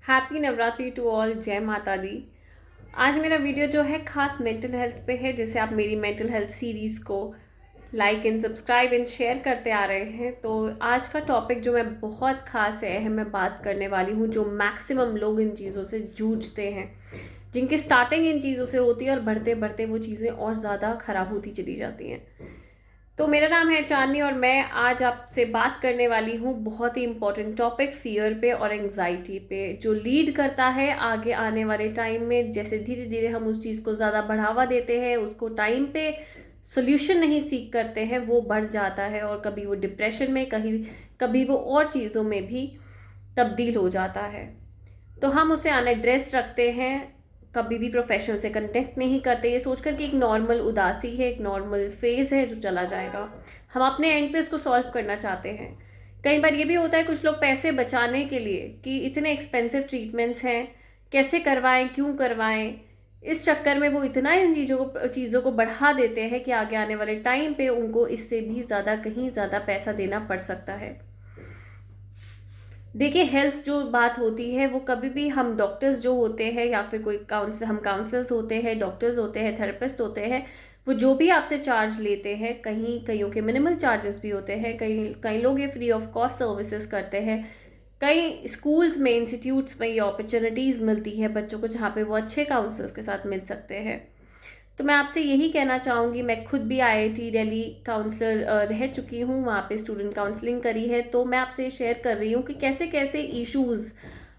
Happy Navratri to all. जय माता दी। आज मेरा वीडियो जो है खास मेंटल हेल्थ पे है। जैसे आप मेरी मेंटल हेल्थ सीरीज़ को like and subscribe and share करते आ रहे हैं, तो आज का टॉपिक जो मैं बहुत खास है अहम मैं बात करने वाली हूँ, जो मैक्सिमम लोग इन चीज़ों से जूझते हैं, जिनकी स्टार्टिंग इन चीज़ों से होती है और बढ़ते बढ़ते वो चीज़ें और ज़्यादा ख़राब होती चली जाती हैं। तो मेरा नाम है चांदनी और मैं आज आपसे बात करने वाली हूँ बहुत ही इम्पोर्टेंट टॉपिक फियर पे और एंग्जाइटी पे, जो लीड करता है आगे आने वाले टाइम में। जैसे धीरे धीरे हम उस चीज़ को ज़्यादा बढ़ावा देते हैं, उसको टाइम पे सोल्यूशन नहीं सीख करते हैं, वो बढ़ जाता है और कभी वो डिप्रेशन में, कभी वो और चीज़ों में भी तब्दील हो जाता है। तो हम उसे अनएड्रेस्ड रखते हैं, कभी भी प्रोफेशनल से कनेक्ट नहीं करते, ये सोचकर कि एक नॉर्मल उदासी है, एक नॉर्मल फेज़ है जो चला जाएगा। हम अपने एंड पे इसको सॉल्व करना चाहते हैं। कई बार ये भी होता है कुछ लोग पैसे बचाने के लिए कि इतने एक्सपेंसिव ट्रीटमेंट्स हैं, कैसे करवाएं, क्यों करवाएं, इस चक्कर में वो इतना इन चीज़ों को बढ़ा देते हैं कि आगे आने वाले टाइम पे उनको इससे भी ज़्यादा, कहीं ज़्यादा पैसा देना पड़ सकता है। देखिए, हेल्थ जो बात होती है वो कभी भी हम डॉक्टर्स जो होते हैं या फिर कोई हम काउंसलर्स होते हैं, डॉक्टर्स होते हैं, थेरेपिस्ट होते हैं, वो जो भी आपसे चार्ज लेते हैं, कईयों के मिनिमल चार्जेस भी होते हैं, कई लोग ये फ्री ऑफ कॉस्ट सर्विसेज करते हैं। कई स्कूल्स में, इंस्टीट्यूट्स में ये अपॉर्चुनिटीज़ मिलती है बच्चों को, जहाँ पे वो अच्छे काउंसलर्स के साथ मिल सकते हैं। तो मैं आपसे यही कहना चाहूँगी, मैं खुद भी IIT दिल्ली काउंसलर रह चुकी हूँ, वहाँ पे स्टूडेंट काउंसलिंग करी है, तो मैं आपसे शेयर कर रही हूँ कि कैसे कैसे इश्यूज़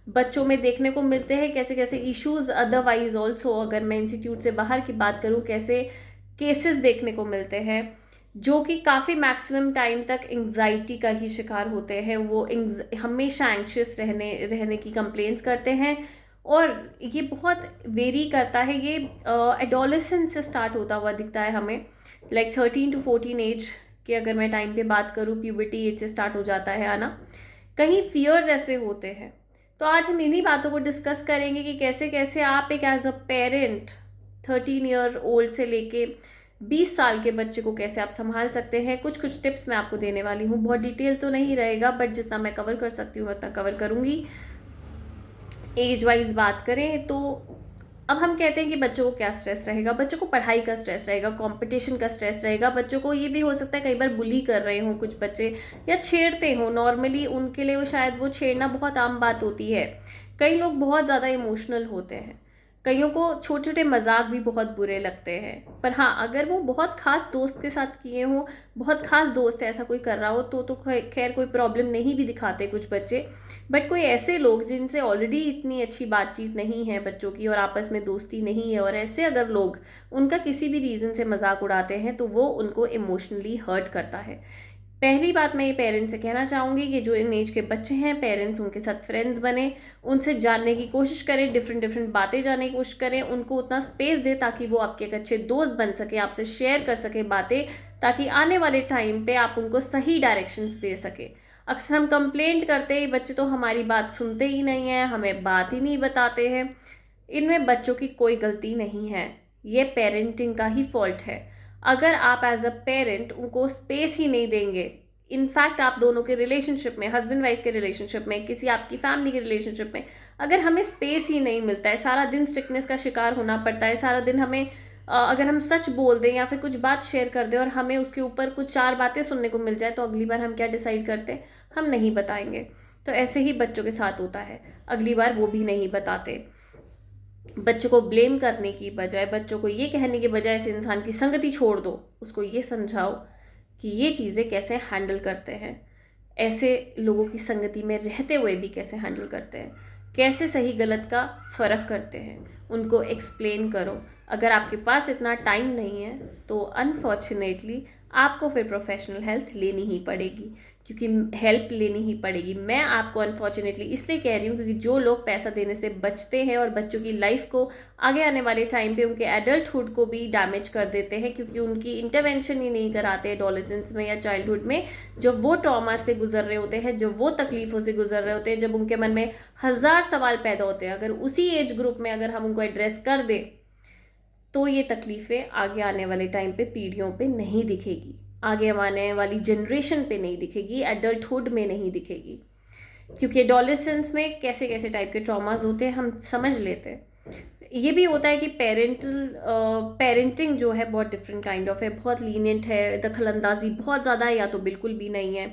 बच्चों में देखने को मिलते हैं, कैसे कैसे इश्यूज़ अदरवाइज ऑल्सो, अगर मैं इंस्टीट्यूट से बाहर की बात करूँ, कैसे केसेस देखने को मिलते हैं जो कि काफ़ी मैक्सिमम टाइम तक एंग्जाइटी का ही शिकार होते हैं। वो हमेशा एंग्शियस रहने की कंप्लेंट्स करते हैं और ये बहुत वेरी करता है। ये एडोलेसेंस से स्टार्ट होता हुआ दिखता है हमें, लाइक 13 to 14 एज की अगर मैं टाइम पे बात करूँ, प्यूबर्टी एज से स्टार्ट हो जाता है आना। कहीं फियर्स ऐसे होते हैं। तो आज हम इन्हीं बातों को डिस्कस करेंगे कि कैसे कैसे आप एक as a parent 13 year old से लेके 20 साल के बच्चे को कैसे आप संभाल सकते हैं। कुछ कुछ टिप्स मैं आपको देने वाली हूँ। बहुत डिटेल तो नहीं रहेगा, बट जितना मैं कवर कर सकती हूँ उतना कवर करूँगी। एज वाइज बात करें तो अब हम कहते हैं कि बच्चों को क्या स्ट्रेस रहेगा, बच्चों को पढ़ाई का स्ट्रेस रहेगा, कंपटीशन का स्ट्रेस रहेगा, बच्चों को ये भी हो सकता है कई बार बुली कर रहे हों कुछ बच्चे, या छेड़ते हों। नॉर्मली उनके लिए वो शायद वो छेड़ना बहुत आम बात होती है। कई लोग बहुत ज़्यादा इमोशनल होते हैं, कईयों को छोटे छोटे मजाक भी बहुत बुरे लगते हैं। पर हाँ, अगर वो बहुत खास दोस्त के साथ किए हों, बहुत खास दोस्त ऐसा कोई कर रहा हो तो खैर कोई प्रॉब्लम नहीं भी दिखाते कुछ बच्चे। बट कोई ऐसे लोग जिनसे ऑलरेडी इतनी अच्छी बातचीत नहीं है बच्चों की और आपस में दोस्ती नहीं है, और ऐसे अगर लोग उनका किसी भी रीज़न से मजाक उड़ाते हैं तो वो उनको इमोशनली हर्ट करता है। पहली बात मैं ये पेरेंट्स से कहना चाहूँगी कि जो इन एज के बच्चे हैं, पेरेंट्स उनके साथ फ्रेंड्स बने, उनसे जानने की कोशिश करें, डिफरेंट डिफरेंट बातें जानने की कोशिश करें, उनको उतना स्पेस दें ताकि वो आपके एक अच्छे दोस्त बन सके, आपसे शेयर कर सके बातें, ताकि आने वाले टाइम पे आप उनको सही डायरेक्शंस दे सके। अक्सर हम कंप्लेंट करते हैं बच्चे तो हमारी बात सुनते ही नहीं है, हमें बात ही नहीं बताते हैं। इनमें बच्चों की कोई गलती नहीं है, ये पेरेंटिंग का ही फॉल्ट है। अगर आप एज अ पेरेंट उनको स्पेस ही नहीं देंगे, इनफैक्ट आप दोनों के रिलेशनशिप में, हस्बैंड वाइफ के रिलेशनशिप में, किसी आपकी फैमिली के रिलेशनशिप में, अगर हमें स्पेस ही नहीं मिलता है, सारा दिन स्ट्रिक्टनेस का शिकार होना पड़ता है, सारा दिन हमें अगर हम सच बोल दें या फिर कुछ बात शेयर कर दें और हमें उसके ऊपर कुछ 4 बातें सुनने को मिल जाए, तो अगली बार हम क्या डिसाइड करते हैं, हम नहीं बताएंगे। तो ऐसे ही बच्चों के साथ होता है, अगली बार वो भी नहीं बताते। बच्चों को ब्लेम करने की बजाय, बच्चों को ये कहने के बजाय ऐसे इंसान की संगति छोड़ दो, उसको ये समझाओ कि ये चीज़ें कैसे हैंडल करते हैं, ऐसे लोगों की संगति में रहते हुए भी कैसे हैंडल करते हैं, कैसे सही गलत का फ़र्क करते हैं, उनको एक्सप्लेन करो। अगर आपके पास इतना टाइम नहीं है तो अनफॉर्चुनेटली आपको फिर प्रोफेशनल हेल्थ लेनी ही पड़ेगी, क्योंकि हेल्प लेनी ही पड़ेगी। मैं आपको अनफॉर्चुनेटली इसलिए कह रही हूँ क्योंकि जो लोग पैसा देने से बचते हैं और बच्चों की लाइफ को आगे आने वाले टाइम पे, उनके एडल्टहुड को भी डैमेज कर देते हैं, क्योंकि उनकी इंटरवेंशन ही नहीं कराते एडोलेसेंस में या चाइल्डहुड में, जब वो ट्रॉमा से गुजर रहे होते हैं, जब वो तकलीफ़ों से गुजर रहे होते हैं, जब उनके मन में 1000 सवाल पैदा होते हैं। अगर उसी एज ग्रुप में अगर हम उनको एड्रेस कर दें तो ये तकलीफ़ें आगे आने वाले टाइम पे पीढ़ियों पे नहीं दिखेगी, आगे आने वाली जनरेशन पे नहीं दिखेगी, एडल्टहुड में नहीं दिखेगी। क्योंकि एडोलेसेंस में कैसे कैसे टाइप के ट्रॉमास होते हैं हम समझ लेते हैं। ये भी होता है कि पेरेंटिंग जो है बहुत डिफरेंट काइंड ऑफ है, बहुत लीनियंट है, दखलंदाजी बहुत ज़्यादा है या तो बिल्कुल भी नहीं है।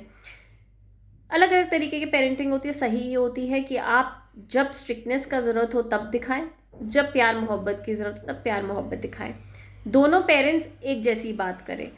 अलग अलग तरीके की पेरेंटिंग होती है। सही ये होती है कि आप जब स्ट्रिक्टनेस का ज़रूरत हो तब दिखाएं, जब प्यार मोहब्बत की ज़रूरत हो तब प्यार मोहब्बत दिखाएं। दोनों पेरेंट्स एक जैसी बात करें।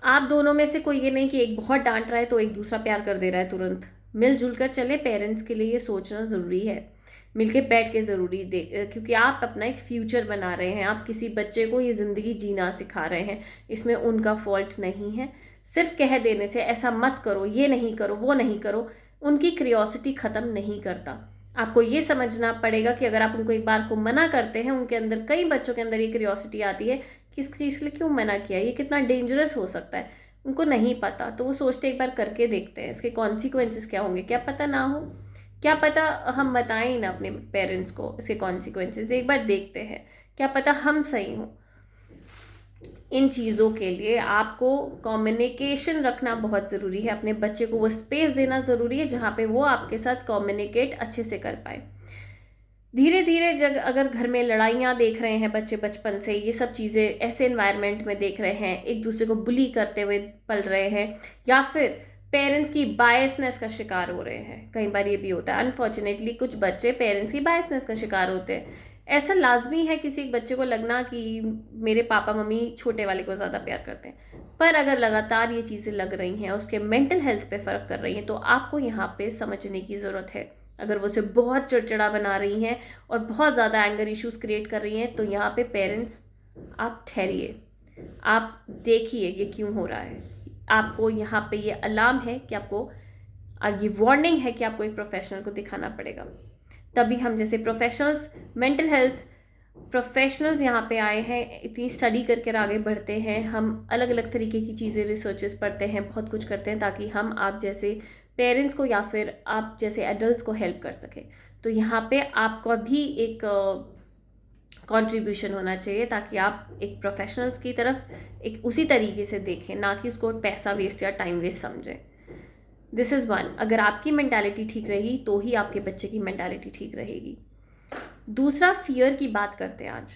आप दोनों में से कोई ये नहीं कि एक बहुत डांट रहा है तो एक दूसरा प्यार कर दे रहा है तुरंत। मिलजुल कर चले। पेरेंट्स के लिए ये सोचना ज़रूरी है, मिलके बैठ के ज़रूरी दे, क्योंकि आप अपना एक फ्यूचर बना रहे हैं। आप किसी बच्चे को ये ज़िंदगी जीना सिखा रहे हैं, इसमें उनका फॉल्ट नहीं है। सिर्फ कह देने से ऐसा मत करो, ये नहीं करो, वो नहीं करो, उनकी क्रियोसिटी ख़त्म नहीं करता। आपको ये समझना पड़ेगा कि अगर आप उनको एक बार को मना करते हैं, उनके अंदर, कई बच्चों के अंदर ये क्रियोसिटी आती है किस चीज़ के लिए क्यों मना किया, ये कितना डेंजरस हो सकता है, उनको नहीं पता। तो वो सोचते एक बार करके देखते हैं, इसके कॉन्सिक्वेंसेस क्या होंगे, क्या पता ना हो, क्या पता हम बताएं ही ना अपने पेरेंट्स को इसके कॉन्सिक्वेंसेस, एक बार देखते हैं, क्या पता हम सही हों। इन चीज़ों के लिए आपको कम्युनिकेशन रखना बहुत ज़रूरी है। अपने बच्चे को वो स्पेस देना ज़रूरी है जहाँ पे वो आपके साथ कम्युनिकेट अच्छे से कर पाए। धीरे धीरे जब अगर घर में लड़ाइयाँ देख रहे हैं बच्चे बचपन से, ये सब चीज़ें ऐसे एनवायरनमेंट में देख रहे हैं, एक दूसरे को बुली करते हुए पल रहे हैं, या फिर पेरेंट्स की बायसनेस का शिकार हो रहे हैं। कई बार ये भी होता है, अनफॉर्चुनेटली कुछ बच्चे पेरेंट्स की बायसनेस का शिकार होते हैं। ऐसा लाजमी है किसी एक बच्चे को लगना कि मेरे पापा मम्मी छोटे वाले को ज़्यादा प्यार करते हैं, पर अगर लगातार ये चीज़ें लग रही हैं, उसके मेंटल हेल्थ पे फ़र्क कर रही हैं, तो आपको यहाँ पे समझने की ज़रूरत है। अगर वो उसे बहुत चिड़चिड़ा बना रही हैं और बहुत ज़्यादा एंगर इश्यूज क्रिएट कर रही हैं, तो यहाँ पे पेरेंट्स आप ठहरिए, आप देखिए ये क्यों हो रहा है। आपको यहाँ पे ये अलार्म है कि आपको, ये वार्निंग है कि आपको एक प्रोफेशनल को दिखाना पड़ेगा। तभी हम जैसे प्रोफेशनल्स, मेंटल हेल्थ प्रोफेशनल्स यहाँ पे आए हैं, इतनी स्टडी करके आगे बढ़ते हैं। हम अलग अलग तरीके की चीज़ें, रिसर्चेस पढ़ते हैं, बहुत कुछ करते हैं ताकि हम आप जैसे पेरेंट्स को या फिर आप जैसे एडल्ट्स को हेल्प कर सकें। तो यहाँ पे आपका भी एक कंट्रीब्यूशन होना चाहिए ताकि आप एक प्रोफेशनल्स की तरफ एक उसी तरीके से देखें, ना कि उसको पैसा वेस्ट या टाइम वेस्ट समझें। This is one. अगर आपकी मेंटालिटी ठीक रहेगी तो ही आपके बच्चे की मेंटालिटी ठीक रहेगी। दूसरा, फियर की बात करते हैं आज।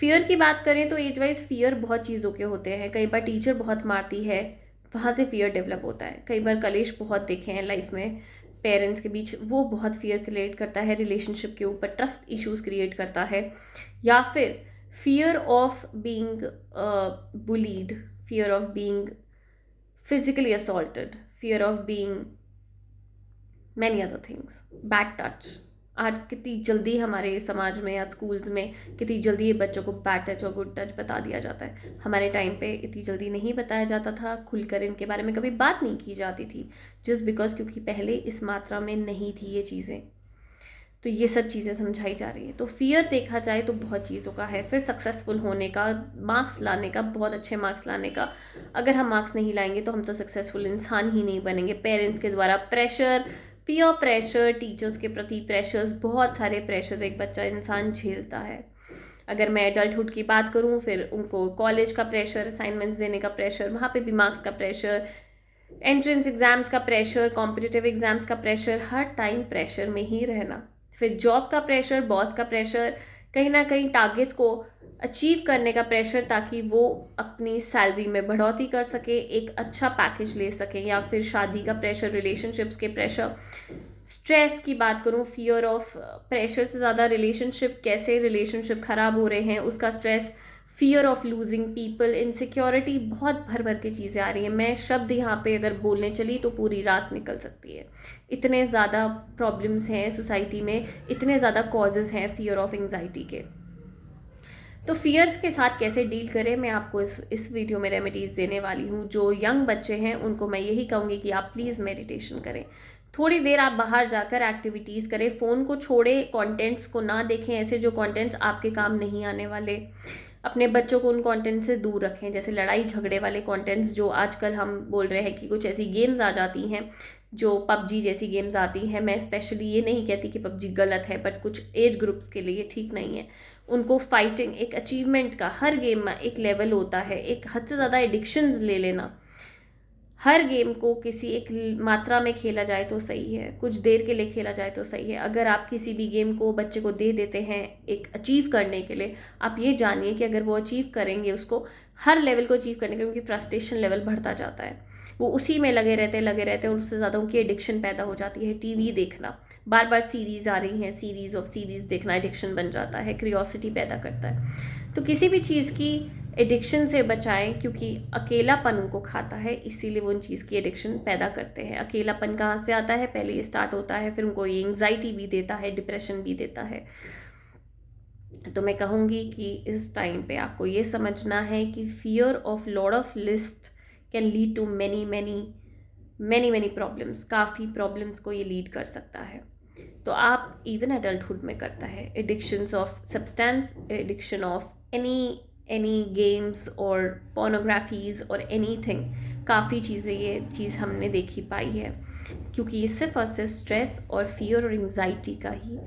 फियर की बात करें तो एज वाइज फियर बहुत चीज़ों के होते हैं। कई बार टीचर बहुत मारती है, वहाँ से फियर डेवलप होता है। कई बार कलेश बहुत देखे हैं लाइफ में पेरेंट्स के बीच, वो बहुत फियर क्रिएट करता है रिलेशनशिप के ऊपर, ट्रस्ट इश्यूज क्रिएट करता है। या फिर fear of being bullied, fear of being physically assaulted, fear of being many other things, bad touch. आज कितनी जल्दी हमारे समाज में, आज स्कूल्स में कितनी जल्दी ये बच्चों को बैड टच और गुड टच बता दिया जाता है। हमारे टाइम पे इतनी जल्दी नहीं बताया जाता था, खुलकर इनके बारे में कभी बात नहीं की जाती थी, जस्ट बिकॉज क्योंकि पहले इस मात्रा में नहीं थी ये चीज़ें। तो ये सब चीज़ें समझाई जा रही है। तो फियर देखा जाए तो बहुत चीज़ों का है। फिर सक्सेसफुल होने का, मार्क्स लाने का, बहुत अच्छे मार्क्स लाने का। अगर हम मार्क्स नहीं लाएंगे तो हम तो सक्सेसफुल इंसान ही नहीं बनेंगे। पेरेंट्स के द्वारा प्रेशर, पीयर प्रेशर, टीचर्स के प्रति प्रेशर्स, बहुत सारे प्रेशर एक बच्चा इंसान झेलता है। अगर मैं एडल्टहुड की बात करूँ, फिर उनको कॉलेज का प्रेशर, असाइनमेंट्स देने का प्रेशर, वहाँ पे भी मार्क्स का प्रेशर, एंट्रेंस एग्जाम्स का प्रेशर, कॉम्पिटिटिव एग्जाम्स का प्रेशर, हर टाइम प्रेशर में ही रहना। फिर जॉब का प्रेशर, बॉस का प्रेशर, कहीं ना कहीं टारगेट्स को अचीव करने का प्रेशर ताकि वो अपनी सैलरी में बढ़ोतरी कर सके, एक अच्छा पैकेज ले सके। या फिर शादी का प्रेशर, रिलेशनशिप्स के प्रेशर। स्ट्रेस की बात करूँ, फियर ऑफ प्रेशर से ज़्यादा रिलेशनशिप, कैसे रिलेशनशिप ख़राब हो रहे हैं उसका stress, fear of losing people, insecurity, बहुत भर भर के चीज़ें आ रही हैं। मैं शब्द यहाँ पे अगर बोलने चली तो पूरी रात निकल सकती है। इतने ज़्यादा प्रॉब्लम्स हैं सोसाइटी में, इतने ज़्यादा कॉजेज़ हैं फियर ऑफ एंग्जाइटी के। तो फियर्स के साथ कैसे डील करें, मैं आपको इस वीडियो में रेमेडीज़ देने वाली हूँ। जो यंग बच्चे हैं उनको मैं यही कहूँगी कि आप प्लीज़ मेडिटेशन करें। थोड़ी देर आप बाहर जाकर एक्टिविटीज़ करें, फ़ोन को छोड़े, कंटेंट्स को ना देखें, ऐसे जो कंटेंट्स आपके काम नहीं आने वाले। अपने बच्चों को उन कंटेंट से दूर रखें, जैसे लड़ाई झगड़े वाले कंटेंट्स जो आजकल हम बोल रहे हैं कि कुछ ऐसी गेम्स आ जाती हैं, जो पबजी जैसी गेम्स आती हैं। मैं स्पेशली ये नहीं कहती कि पबजी गलत है, बट कुछ एज ग्रुप्स के लिए ठीक नहीं है। उनको फाइटिंग, एक अचीवमेंट का, हर गेम में एक लेवल होता है, एक हद से ज़्यादा एडिक्शंस ले लेना हर गेम को किसी एक मात्रा में खेला जाए तो सही है, कुछ देर के लिए खेला जाए तो सही है। अगर आप किसी भी गेम को बच्चे को दे देते हैं एक अचीव करने के लिए, आप ये जानिए कि अगर वो अचीव करेंगे, उसको हर लेवल को अचीव करने के लिए उनकी फ्रस्ट्रेशन लेवल बढ़ता जाता है, वो उसी में लगे रहते हैं और उससे ज़्यादा उनकी एडिक्शन पैदा हो जाती है। टीवी देखना, बार बार सीरीज़ आ रही हैं, सीरीज़ ऑफ सीरीज़ देखना एडिक्शन बन जाता है, क्यूरियोसिटी पैदा करता है। तो किसी भी चीज़ की एडिक्शन से बचाएं, क्योंकि अकेलापन उनको खाता है, इसीलिए वो उन चीज़ की एडिक्शन पैदा करते हैं। अकेलापन कहाँ से आता है? पहले ये स्टार्ट होता है, फिर उनको ये एंग्जाइटी भी देता है, डिप्रेशन भी देता है। तो मैं कहूँगी कि इस टाइम पे आपको ये समझना है कि fear of lot of list can lead to many many many many problems. काफ़ी प्रॉब्लम्स को ये लीड कर सकता है। तो आप इवन एडल्टहुड में करता है addictions of substance, addiction of any games और पोर्नोग्राफीज़ और एनीथिंग। काफ़ी चीज़ें ये चीज़ हमने देखी पाई है, क्योंकि ये सिर्फ और सिर्फ स्ट्रेस और फियर और एंग्जाइटी का ही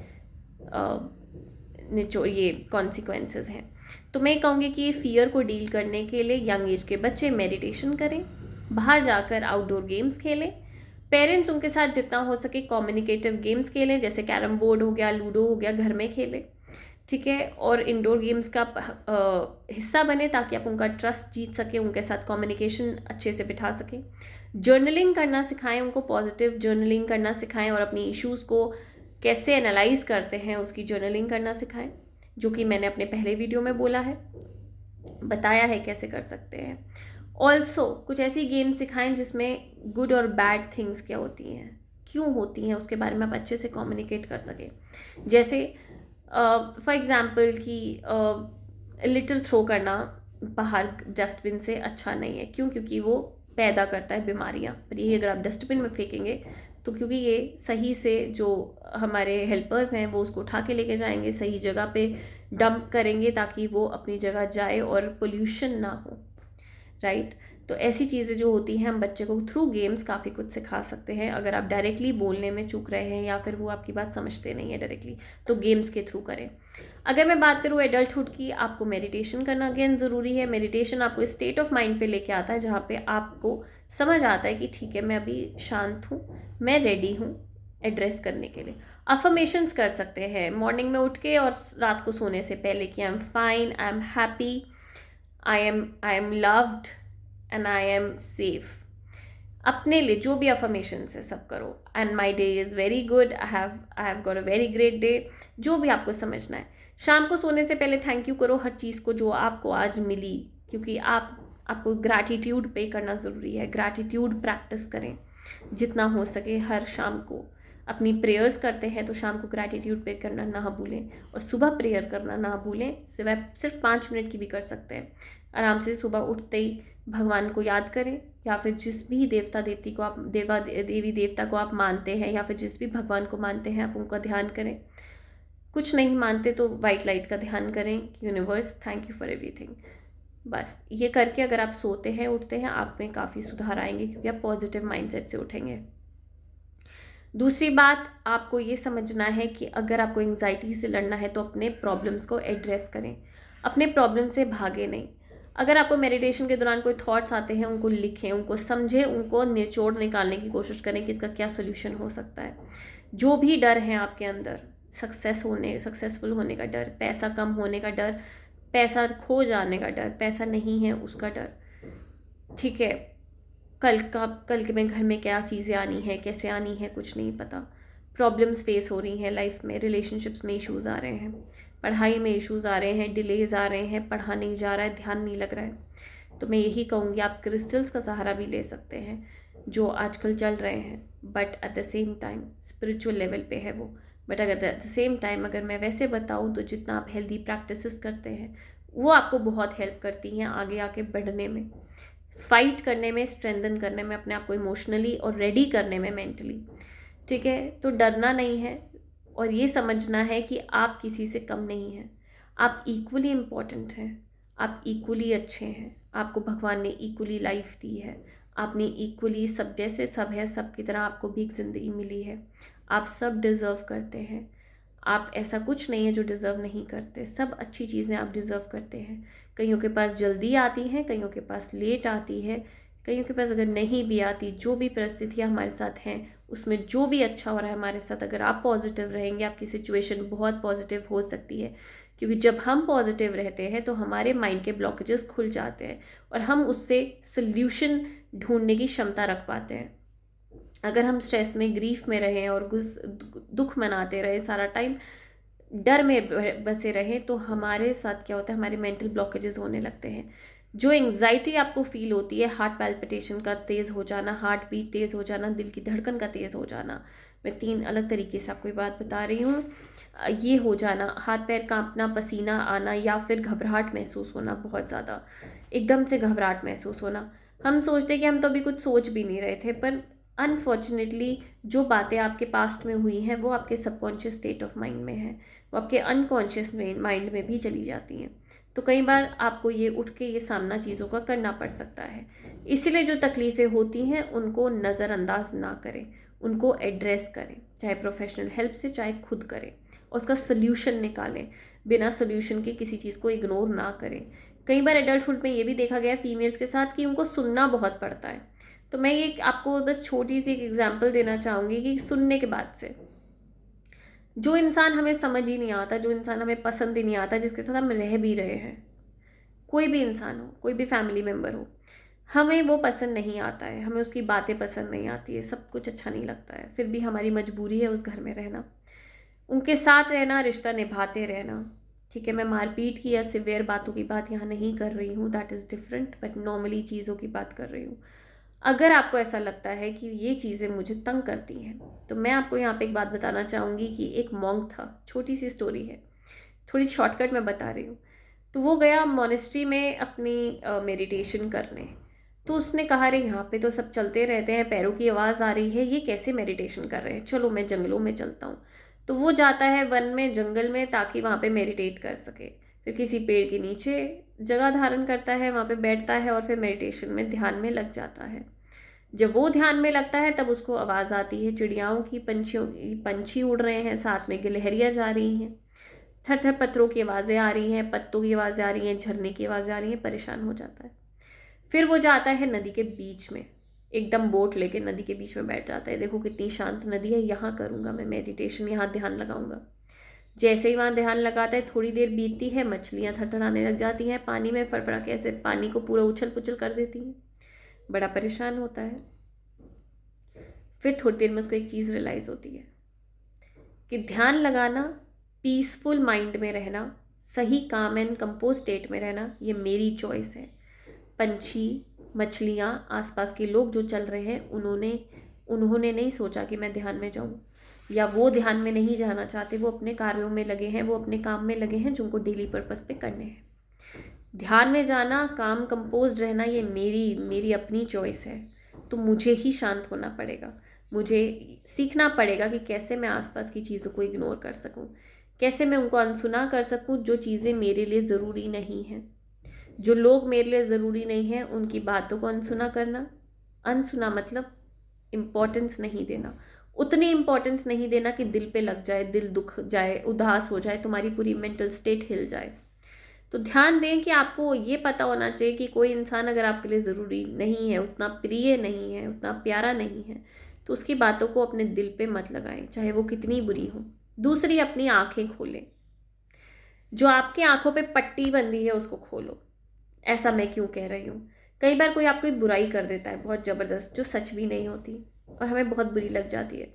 ये कॉन्सिक्वेंसेस हैं। तो मैं कहूँगी कि ये फियर को डील करने के लिए यंग एज के बच्चे मेडिटेशन करें, बाहर जाकर आउटडोर गेम्स खेलें, पेरेंट्स उनके साथ जितना हो सके कम्युनिकेटिव गेम्स खेलें, जैसे कैरम बोर्ड हो गया, लूडो हो गया, घर में खेलें, ठीक है। और इंडोर गेम्स का हिस्सा बने ताकि आप उनका ट्रस्ट जीत सकें, उनके साथ कम्युनिकेशन अच्छे से बिठा सकें। जर्नलिंग करना सिखाएं उनको, पॉजिटिव जर्नलिंग करना सिखाएं और अपनी इश्यूज़ को कैसे एनालाइज करते हैं उसकी जर्नलिंग करना सिखाएं, जो कि मैंने अपने पहले वीडियो में बोला है, बताया है कैसे कर सकते हैं। ऑल्सो कुछ ऐसी गेम सिखाएं जिसमें गुड और बैड थिंग्स क्या होती हैं, क्यों होती हैं, उसके बारे में आप अच्छे से कम्युनिकेट कर सकें। जैसे फॉर एग्ज़ाम्पल कि लिटर थ्रो करना बाहर डस्टबिन से अच्छा नहीं है। क्यों? क्योंकि वो पैदा करता है बीमारियां। पर ये अगर आप डस्टबिन में फेंकेंगे तो क्योंकि ये सही से जो हमारे हेल्पर्स हैं वो उसको उठा के लेके जाएंगे, सही जगह पे डंप करेंगे ताकि वो अपनी जगह जाए और पोल्यूशन ना हो, राइट। तो ऐसी चीज़ें जो होती हैं हम बच्चे को थ्रू गेम्स काफ़ी कुछ सिखा सकते हैं। अगर आप डायरेक्टली बोलने में चूक रहे हैं या फिर वो आपकी बात समझते नहीं है डायरेक्टली, तो गेम्स के थ्रू करें। अगर मैं बात करूँ एडल्टहुड की, आपको मेडिटेशन करना अगेन ज़रूरी है। मेडिटेशन आपको स्टेट ऑफ माइंड पे लेके आता है जहाँ पे आपको समझ आता है कि ठीक है, मैं अभी शांत हूँ, मैं रेडी हूँ एड्रेस करने के लिए। अफर्मेशंस कर सकते हैं मॉर्निंग में उठ के और रात को सोने से पहले कि I am fine, I am happy, I am loved and I am safe. अपने लिए जो भी अफर्मेशंस है सब करो। And my day is very good, I have got a very great day, जो भी आपको समझना है। शाम को सोने से पहले थैंक यू करो हर चीज़ को जो आपको आज मिली, क्योंकि आपको ग्रैटिट्यूड पे करना ज़रूरी है। ग्रैटिट्यूड प्रैक्टिस करें जितना हो सके। हर शाम को अपनी प्रेयर्स करते हैं तो शाम को ग्रैटिट्यूड पे करना ना भूलें, और सुबह प्रेयर करना ना भूलें। सिर्फ 5 मिनट की भी कर सकते हैं। आराम से सुबह उठते ही भगवान को याद करें, या फिर जिस भी देवी देवता को आप मानते हैं, या फिर जिस भी भगवान को मानते हैं आप उनका ध्यान करें। कुछ नहीं मानते तो वाइट लाइट का ध्यान करें, universe thank you for everything. बस ये करके अगर आप सोते हैं उठते हैं, आप में काफ़ी सुधार आएंगे, क्योंकि आप पॉजिटिव माइंडसेट से उठेंगे। दूसरी बात, आपको ये समझना है कि अगर आपको एंग्जाइटी से लड़ना है तो अपने प्रॉब्लम्स को एड्रेस करें, अपने प्रॉब्लम से भागे नहीं। अगर आपको मेडिटेशन के दौरान कोई थॉट्स आते हैं, उनको लिखें, उनको समझें, उनको निचोड़ निकालने की कोशिश करें कि इसका क्या सोल्यूशन हो सकता है। जो भी डर है आपके अंदर, सक्सेसफुल होने का डर, पैसा कम होने का डर, पैसा खो जाने का डर, पैसा नहीं है उसका डर, ठीक है, कल के में घर में क्या चीज़ें आनी है, कैसे आनी है, कुछ नहीं पता। प्रॉब्लम्स फेस हो रही हैं लाइफ में, रिलेशनशिप्स में इश्यूज़ आ रहे हैं, पढ़ाई में इश्यूज़ आ रहे हैं, डिलेज़ आ रहे हैं, पढ़ा नहीं जा रहा है, ध्यान नहीं लग रहा है। तो मैं यही कहूँगी आप क्रिस्टल्स का सहारा भी ले सकते हैं जो आजकल चल रहे हैं, but at the same time spiritual level पे है वो। बट अगर एट द सेम टाइम अगर मैं वैसे बताऊँ तो जितना आप हेल्दी प्रैक्टिसेस करते हैं वो आपको बहुत हेल्प करती हैं आगे आके बढ़ने में, फाइट करने में, स्ट्रेंथन करने में, अपने आप को इमोशनली और रेडी करने में मेंटली, ठीक है। तो डरना नहीं है और ये समझना है कि आप किसी से कम नहीं हैं, आप इक्वली इम्पॉर्टेंट हैं, आप इक्वली अच्छे हैं, आपको भगवान ने इक्वली लाइफ दी है, आपने इक्वली सब जैसे सब है सब की तरह आपको भी एक ज़िंदगी मिली है, आप सब डिज़र्व करते हैं। आप ऐसा कुछ नहीं है जो डिज़र्व नहीं करते, सब अच्छी चीज़ें आप डिज़र्व करते हैं। कईयों के पास जल्दी आती हैं, कईयों के पास लेट आती है, कईयों के पास अगर नहीं भी आती, जो भी परिस्थितियाँ हमारे साथ हैं उसमें जो भी अच्छा हो रहा है हमारे साथ, अगर आप पॉजिटिव रहेंगे आपकी सिचुएशन बहुत पॉजिटिव हो सकती है। क्योंकि जब हम पॉजिटिव रहते हैं तो हमारे माइंड के ब्लॉकेजेस खुल जाते हैं और हम उससे सोल्यूशन ढूंढने की क्षमता रख पाते हैं। अगर हम स्ट्रेस में, ग्रीफ में रहें और दुख मनाते रहे सारा टाइम, डर में बसे रहें, तो हमारे साथ क्या होता है, हमारे मेंटल ब्लॉकेजेस होने लगते हैं। जो एंग्जाइटी आपको फील होती है, हार्ट पैल्पिटेशन का तेज़ हो जाना, हार्ट बीट तेज़ हो जाना, दिल की धड़कन का तेज़ हो जाना, मैं 3 अलग तरीके से आपको ये बात बता रही हूँ, ये हो जाना, हाथ पैर कांपना, पसीना आना, या फिर घबराहट महसूस होना, बहुत ज़्यादा एकदम से घबराहट महसूस होना। हम सोचते कि हम तो अभी कुछ सोच भी नहीं रहे थे, पर अनफॉर्चुनेटली जो बातें आपके पास्ट में हुई हैं वो आपके सबकॉन्शियस स्टेट ऑफ माइंड में है, वो आपके अनकॉन्शियस माइंड में भी चली जाती हैं। तो कई बार आपको ये उठ के ये सामना चीज़ों का करना पड़ सकता है। इसीलिए जो तकलीफ़ें होती हैं उनको नज़रअंदाज ना करें, उनको एड्रेस करें, चाहे प्रोफेशनल हेल्प से चाहे खुद करें, और उसका सोल्यूशन निकालें। बिना सोल्यूशन के किसी चीज़ को इग्नोर ना करें। कई बार एडल्टहुड में ये भी देखा गया है फीमेल्स के साथ कि उनको सुनना बहुत पड़ता है। तो मैं ये आपको बस छोटी सी एक एग्जांपल देना चाहूँगी कि सुनने के बाद से जो इंसान हमें समझ ही नहीं आता, जो इंसान हमें पसंद ही नहीं आता, जिसके साथ हम रह भी रहे हैं, कोई भी इंसान हो, कोई भी फैमिली मेम्बर हो, हमें वो पसंद नहीं आता है, हमें उसकी बातें पसंद नहीं आती है, सब कुछ अच्छा नहीं लगता है, फिर भी हमारी मजबूरी है उस घर में रहना, उनके साथ रहना, रिश्ता निभाते रहना। ठीक है, मैं मारपीट की या सिवियर बातों की बात यहाँ नहीं कर रही हूँ, that is different, but normally चीज़ों की बात कर रही हूँ। अगर आपको ऐसा लगता है कि ये चीज़ें मुझे तंग करती हैं, तो मैं आपको यहाँ पे एक बात बताना चाहूँगी कि एक मॉन्क था, छोटी सी स्टोरी है, थोड़ी शॉर्टकट में बता रही हूँ। तो वो गया मॉनेस्ट्री में अपनी मेडिटेशन करने। तो उसने कहा, अरे यहाँ पे तो सब चलते रहते हैं, पैरों की आवाज़ आ रही है, ये कैसे मेडिटेशन कर रहे हैं, चलो मैं जंगलों में चलता हूँ। तो वो जाता है वन में, जंगल में, ताकि वहाँ पे मेडिटेट कर सके। फिर किसी पेड़ के नीचे जगह धारण करता है, वहाँ पे बैठता है और फिर मेडिटेशन में ध्यान में लग जाता है। जब वो ध्यान में लगता है तब उसको आवाज़ आती है चिड़ियाओं की, पंछियों की, पंछी उड़ रहे हैं, साथ में गिलहरियाँ जा रही हैं, थर थर पत्थरों की आवाज़ें आ रही हैं, पत्तों की आवाज़ें आ रही हैं, झरने की आवाज़ें आ रही हैं, परेशान हो जाता है। फिर वो जाता है नदी के बीच में, एकदम बोट लेके नदी के बीच में बैठ जाता है। देखो कितनी शांत नदी है, यहाँ करूँगा मैं मेडिटेशन, यहाँ ध्यान लगाऊंगा। जैसे ही वहाँ ध्यान लगाता है, थोड़ी देर बीतती है, मछलियाँ थरथराने लग जाती हैं पानी में, फड़फड़ा के ऐसे पानी को पूरा उछल पुछल कर देती हैं, बड़ा परेशान होता है। फिर थोड़ी देर में उसको एक चीज़ रियलाइज़ होती है कि ध्यान लगाना, पीसफुल माइंड में रहना, सही काम एंड कंपोज स्टेट में रहना, ये मेरी चॉइस है। पंछी, मछलियाँ, आसपास के लोग जो चल रहे हैं, उन्होंने नहीं सोचा कि मैं ध्यान में जाऊँ, या वो ध्यान में नहीं जाना चाहते, वो अपने कार्यों में लगे हैं, वो अपने काम में लगे हैं जो उनको डेली पर्पस पे करने हैं। ध्यान में जाना, काम कंपोज रहना, ये मेरी अपनी चॉइस है। तो मुझे ही शांत होना पड़ेगा, मुझे सीखना पड़ेगा कि कैसे मैं आसपास की चीज़ों को इग्नोर कर सकूं, कैसे मैं उनको अनसुना कर सकूं, जो चीज़ें मेरे लिए ज़रूरी नहीं हैं, जो लोग मेरे लिए ज़रूरी नहीं हैं, उनकी बातों को अनसुना करना। अनसुना मतलब इम्पोर्टेंस नहीं देना, उतनी इम्पोर्टेंस नहीं देना कि दिल पे लग जाए, दिल दुख जाए, उदास हो जाए, तुम्हारी पूरी मेंटल स्टेट हिल जाए। तो ध्यान दें कि आपको ये पता होना चाहिए कि कोई इंसान अगर आपके लिए ज़रूरी नहीं है, उतना प्रिय नहीं है, उतना प्यारा नहीं है, तो उसकी बातों को अपने दिल पे मत लगाएं, चाहे वो कितनी बुरी हो। दूसरी, अपनी आंखें खोलें, जो आपकी आंखों पे पट्टी बंधी है उसको खोलो। ऐसा मैं क्यों कह रही हूँ, कई बार कोई आपको बुराई कर देता है बहुत ज़बरदस्त, जो सच भी नहीं होती, और हमें बहुत बुरी लग जाती है।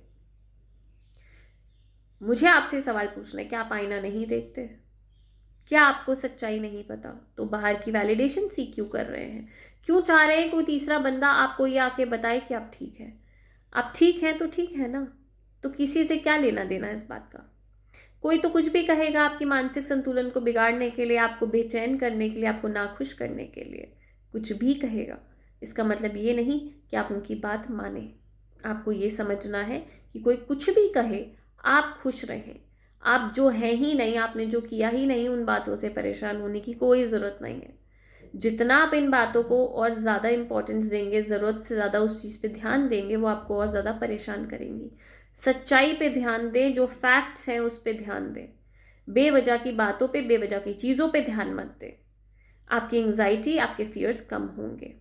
मुझे आपसे सवाल पूछना है, क्या आप आईना नहीं देखते? क्या आपको सच्चाई नहीं पता? तो बाहर की वैलिडेशन सीख क्यों कर रहे हैं? क्यों चाह रहे हैं कोई तीसरा बंदा आपको ये आके बताए कि आप ठीक हैं? आप ठीक हैं तो ठीक है ना, तो किसी से क्या लेना देना इस बात का? कोई तो कुछ भी कहेगा आपकी मानसिक संतुलन को बिगाड़ने के लिए, आपको बेचैन करने के लिए, आपको नाखुश करने के लिए, कुछ भी कहेगा। इसका मतलब ये नहीं कि आप उनकी बात माने। आपको ये समझना है कि कोई कुछ भी कहे, आप खुश रहें। आप जो हैं ही नहीं, आपने जो किया ही नहीं, उन बातों से परेशान होने की कोई ज़रूरत नहीं है। जितना आप इन बातों को और ज़्यादा इम्पोर्टेंस देंगे, ज़रूरत से ज़्यादा उस चीज़ पे ध्यान देंगे, वो आपको और ज़्यादा परेशान करेंगी। सच्चाई पे ध्यान दें, जो फैक्ट्स हैं उस पे ध्यान दें। बेवजह की बातों पे, बेवजह की चीज़ों पे ध्यान मत दें। आपकी एंग्जाइटी, आपके फियर्स कम होंगे।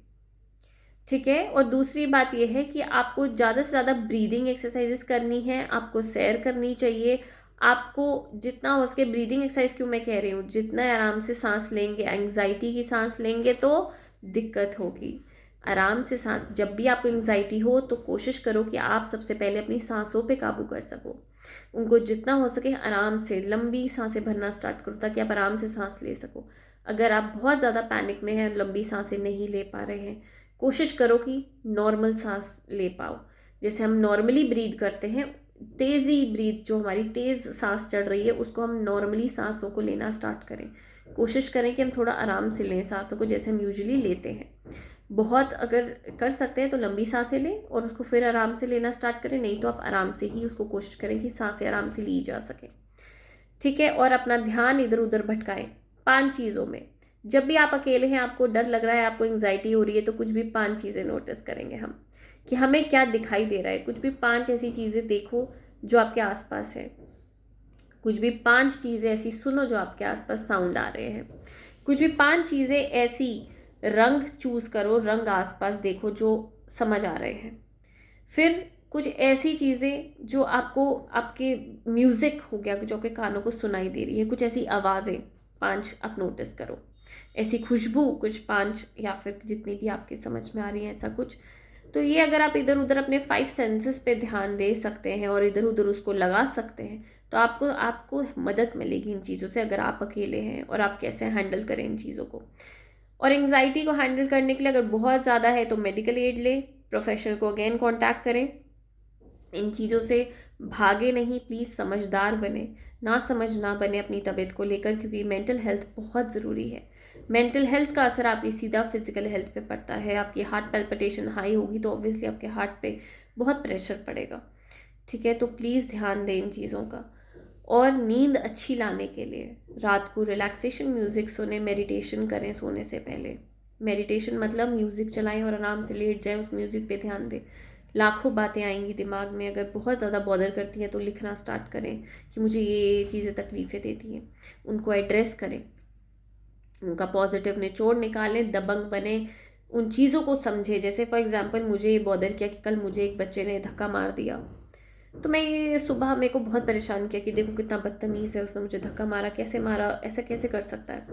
ठीक है। और दूसरी बात यह है कि आपको ज़्यादा से ज़्यादा ब्रीदिंग एक्सरसाइजेस करनी है, आपको सैर करनी चाहिए। आपको जितना हो सके ब्रीदिंग एक्सरसाइज, क्यों मैं कह रही हूँ, जितना आराम से सांस लेंगे, एंग्जाइटी की सांस लेंगे तो दिक्कत होगी। आराम से सांस, जब भी आपको एंग्जाइटी हो तो कोशिश करो कि आप सबसे पहले अपनी सांसों पे काबू कर सको। उनको जितना हो सके आराम से लंबी सांसें भरना स्टार्ट करो ताकि आप आराम से सांस ले सको। अगर आप बहुत ज़्यादा पैनिक में हैं, लंबी सांसें नहीं ले पा रहे हैं, कोशिश करो कि नॉर्मल सांस ले पाओ। जैसे हम नॉर्मली ब्रीद करते हैं, तेज़ी ब्रीद, जो हमारी तेज़ सांस चढ़ रही है उसको हम नॉर्मली सांसों को लेना स्टार्ट करें। कोशिश करें कि हम थोड़ा आराम से लें सांसों को, जैसे हम यूजुअली लेते हैं। बहुत अगर कर सकते हैं तो लंबी सांसें लें और उसको फिर आराम से लेना स्टार्ट करें, नहीं तो आप आराम से ही उसको कोशिश करें कि सांसें आराम से ली जा सकें। ठीक है। और अपना ध्यान इधर उधर भटकाएं 5 चीज़ों में। जब भी आप अकेले हैं, आपको डर लग रहा है, आपको एंग्जाइटी हो रही है, तो कुछ भी 5 चीज़ें नोटिस करेंगे हम कि हमें क्या दिखाई दे रहा है। कुछ भी 5 ऐसी चीज़ें देखो जो आपके आसपास है। कुछ भी 5 चीज़ें ऐसी सुनो जो आपके आसपास साउंड आ रहे हैं। कुछ भी 5 चीज़ें ऐसी रंग चूज़ करो, रंग आसपास देखो जो समझ आ रहे हैं। फिर कुछ ऐसी चीज़ें जो आपको, आपके म्यूज़िक हो गया जो आपके कानों को सुनाई दे रही है, कुछ ऐसी आवाज़ें 5 आप नोटिस करो। ऐसी खुशबू कुछ 5, या फिर जितनी भी आपके समझ में आ रही है ऐसा कुछ। तो ये अगर आप इधर उधर अपने 5 सेंसेस पे ध्यान दे सकते हैं और इधर उधर उसको लगा सकते हैं तो आपको आपको मदद मिलेगी इन चीज़ों से, अगर आप अकेले हैं, और आप कैसे हैंडल करें इन चीज़ों को। और एंग्जाइटी को हैंडल करने के लिए अगर बहुत ज़्यादा है तो मेडिकल एड लें, प्रोफेशनल को अगेन कांटेक्ट करें। इन चीज़ों से भागे नहीं, प्लीज़ समझदार बने, ना समझ ना बने अपनी तबीयत को लेकर, क्योंकि मेंटल हेल्थ बहुत ज़रूरी है। मेंटल हेल्थ का असर आपकी सीधा फिजिकल हेल्थ पे पड़ता है। आपकी हार्ट पैल्पिटेशन हाई होगी तो ऑब्वियसली आपके हार्ट पे बहुत प्रेशर पड़ेगा। ठीक है। तो प्लीज़ ध्यान दें इन चीज़ों का। और नींद अच्छी लाने के लिए रात को रिलैक्सेशन म्यूज़िक सुने, मेडिटेशन करें सोने से पहले। मेडिटेशन मतलब म्यूज़िक चलाएं और आराम से लेट जाएं, उस म्यूज़िक पे ध्यान दें। लाखों बातें आएंगी दिमाग में, अगर बहुत ज़्यादा बॉदर करती हैं तो लिखना स्टार्ट करें कि मुझे ये चीज़ें तकलीफ़ें देती हैं, उनको एड्रेस करें, उनका पॉजिटिव निचोड़ निकालें, दबंग बने, उन चीज़ों को समझें। जैसे फॉर एग्जांपल मुझे ये बॉदर किया कि कल मुझे एक बच्चे ने धक्का मार दिया, तो मैं ये सुबह मेरे को बहुत परेशान किया कि देखो कितना बदतमीज़ है, उसने मुझे धक्का मारा, कैसे मारा, ऐसा कैसे कर सकता है।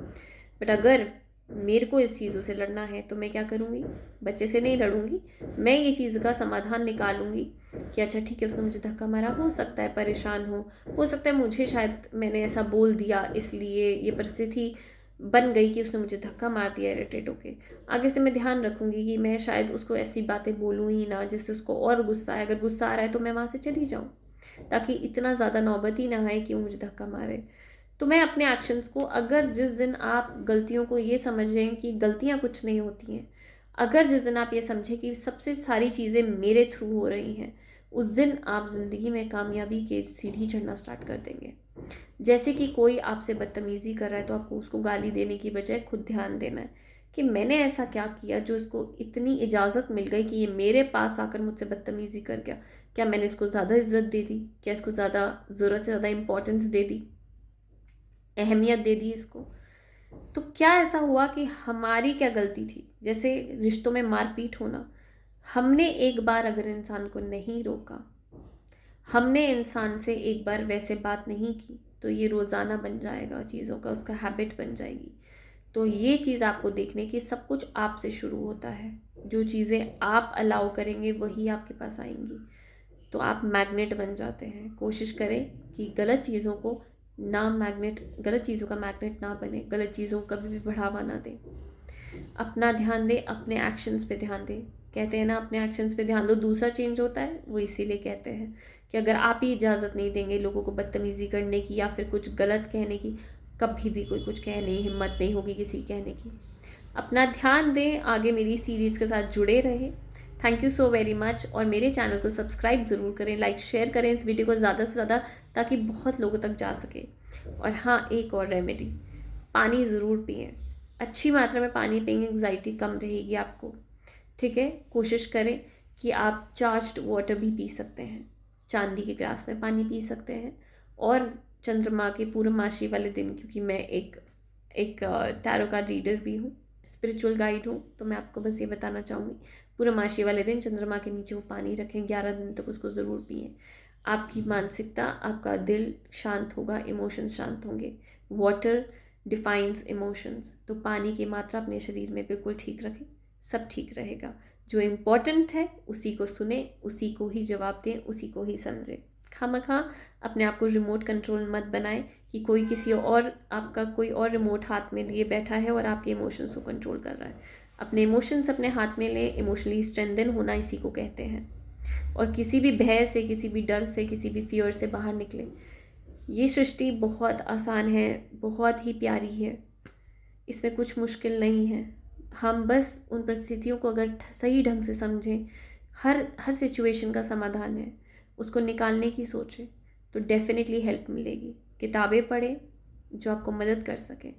बट अगर मेरे को इस चीज़ों से लड़ना है तो मैं क्या करूँगी, बच्चे से नहीं लड़ूंगी, मैं ये चीज़ का समाधान निकालूंगी कि अच्छा ठीक है उसने मुझे धक्का मारा, हो सकता है परेशान हो सकता है मुझे, शायद मैंने ऐसा बोल दिया इसलिए ये परिस्थिति बन गई कि उसने मुझे धक्का मार दिया इरिटेट होके। आगे से मैं ध्यान रखूंगी कि मैं शायद उसको ऐसी बातें बोलूँ ही ना जिससे उसको और गुस्सा आए। अगर गुस्सा आ रहा है तो मैं वहाँ से चली जाऊँ, ताकि इतना ज़्यादा नौबत ही ना आए कि वो मुझे धक्का मारे। तो मैं अपने एक्शंस को, अगर जिस दिन आप गलतियों को ये समझें कि गलतियाँ कुछ नहीं होती हैं, अगर जिस दिन आप ये समझें कि सबसे सारी चीज़ें मेरे थ्रू हो रही हैं, उस दिन आप ज़िंदगी में कामयाबी की सीढ़ी चढ़ना स्टार्ट कर देंगे। जैसे कि कोई आपसे बदतमीज़ी कर रहा है तो आपको उसको गाली देने की बजाय खुद ध्यान देना है कि मैंने ऐसा क्या किया जो इसको इतनी इजाज़त मिल गई कि ये मेरे पास आकर मुझसे बदतमीज़ी कर गया। क्या मैंने इसको ज़्यादा इज्जत दे दी, क्या इसको ज़्यादा ज़रूरत से ज़्यादा इम्पोर्टेंस दे दी, अहमियत दे दी इसको। तो क्या ऐसा हुआ कि हमारी क्या गलती थी। जैसे रिश्तों में मारपीट होना, हमने एक बार अगर इंसान को नहीं रोका, हमने इंसान से एक बार वैसे बात नहीं की, तो ये रोज़ाना बन जाएगा चीज़ों का, उसका हैबिट बन जाएगी। तो ये चीज़ आपको देखने की, सब कुछ आपसे शुरू होता है। जो चीज़ें आप अलाउ करेंगे वही आपके पास आएंगी। तो आप मैग्नेट बन जाते हैं। कोशिश करें कि गलत चीज़ों को ना मैग्नेट, गलत चीज़ों का मैग्नेट ना बने, गलत चीज़ों को कभी भी बढ़ावा ना दें। अपना ध्यान दें, अपने एक्शंस पे ध्यान दें। कहते हैं ना अपने एक्शंस पे ध्यान दो दूसरा चेंज होता है, वो इसीलिए कहते हैं कि अगर आप ही इजाज़त नहीं देंगे लोगों को बदतमीज़ी करने की या फिर कुछ गलत कहने की, कभी भी कोई कुछ कहने की हिम्मत नहीं होगी किसी कहने की। अपना ध्यान दें, आगे मेरी सीरीज़ के साथ जुड़े रहें। Thank you so very much. और मेरे चैनल को सब्सक्राइब ज़रूर करें, लाइक शेयर करें इस वीडियो को ज़्यादा से ज़्यादा, ताकि बहुत लोगों तक जा सके। और हाँ, एक और रेमेडी, पानी ज़रूर पिएं। अच्छी मात्रा में पानी पिएंगे, एंग्जाइटी कम रहेगी आपको। ठीक है। कोशिश करें कि आप चार्ज्ड वाटर भी पी सकते हैं, चांदी के ग्लास में पानी पी सकते हैं। और चंद्रमा के पूर्णमासी वाले दिन, क्योंकि मैं एक टैरो कार्ड रीडर भी हूँ, स्पिरिचुअल गाइड हूँ, तो मैं आपको बस ये बताना चाहूँगी, पूर्णमासी वाले दिन चंद्रमा के नीचे वो पानी रखें, 11 दिन तक उसको ज़रूर पिएं। आपकी मानसिकता, आपका दिल शांत होगा, इमोशंस शांत होंगे। वाटर डिफाइंस इमोशंस, तो पानी की मात्रा अपने शरीर में बिल्कुल ठीक रखें, सब ठीक रहेगा। जो इम्पोर्टेंट है उसी को सुने, उसी को ही जवाब दें, उसी को ही समझें। खामखा अपने आप को रिमोट कंट्रोल मत बनाएं कि कोई किसी और, आपका कोई और रिमोट हाथ में लिए बैठा है और आपके इमोशंस को कंट्रोल कर रहा है। अपने इमोशंस अपने हाथ में लें। इमोशनली स्ट्रेंथन होना इसी को कहते हैं। और किसी भी भय से, किसी भी डर से, किसी भी फियर से बाहर निकलें। ये सृष्टि बहुत आसान है, बहुत ही प्यारी है, इसमें कुछ मुश्किल नहीं है। हम बस उन परिस्थितियों को अगर सही ढंग से समझें, हर सिचुएशन का समाधान है, उसको निकालने की सोचें, तो डेफिनेटली हेल्प मिलेगी। किताबें पढ़ें जो आपको मदद कर सकें।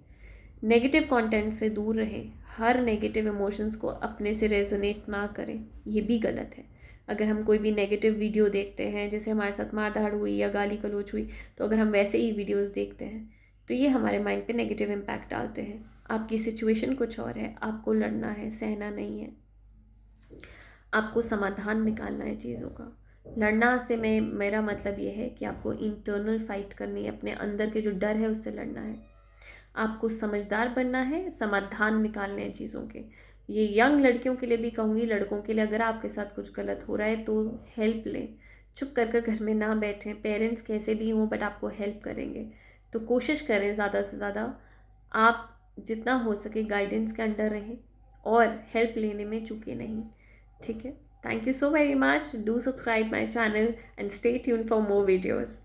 नेगेटिव कंटेंट से दूर रहें। हर नेगेटिव इमोशंस को अपने से रेजोनेट ना करें, ये भी गलत है। अगर हम कोई भी नेगेटिव वीडियो देखते हैं, जैसे हमारे साथ मारधाड़ हुई या गाली गलौज हुई, तो अगर हम वैसे ही वीडियोस देखते हैं तो ये हमारे माइंड पे नेगेटिव इम्पैक्ट डालते हैं। आपकी सिचुएशन कुछ और है, आपको लड़ना है, सहना नहीं है। आपको समाधान निकालना है चीज़ों का। लड़ना से मेरा मतलब ये है कि आपको इंटरनल फाइट करनी है, अपने अंदर के जो डर है उससे लड़ना है। आपको समझदार बनना है, समाधान निकालने हैं चीज़ों के। ये यंग लड़कियों के लिए भी कहूँगी, लड़कों के लिए, अगर आपके साथ कुछ गलत हो रहा है तो हेल्प लें। चुप कर घर में ना बैठें। पेरेंट्स कैसे भी हों बट आपको हेल्प करेंगे, तो कोशिश करें ज़्यादा से ज़्यादा आप जितना हो सके गाइडेंस के अंडर रहें और हेल्प लेने में चूकें नहीं। ठीक है, thank you so very much. Do subscribe my channel and stay tuned for more videos.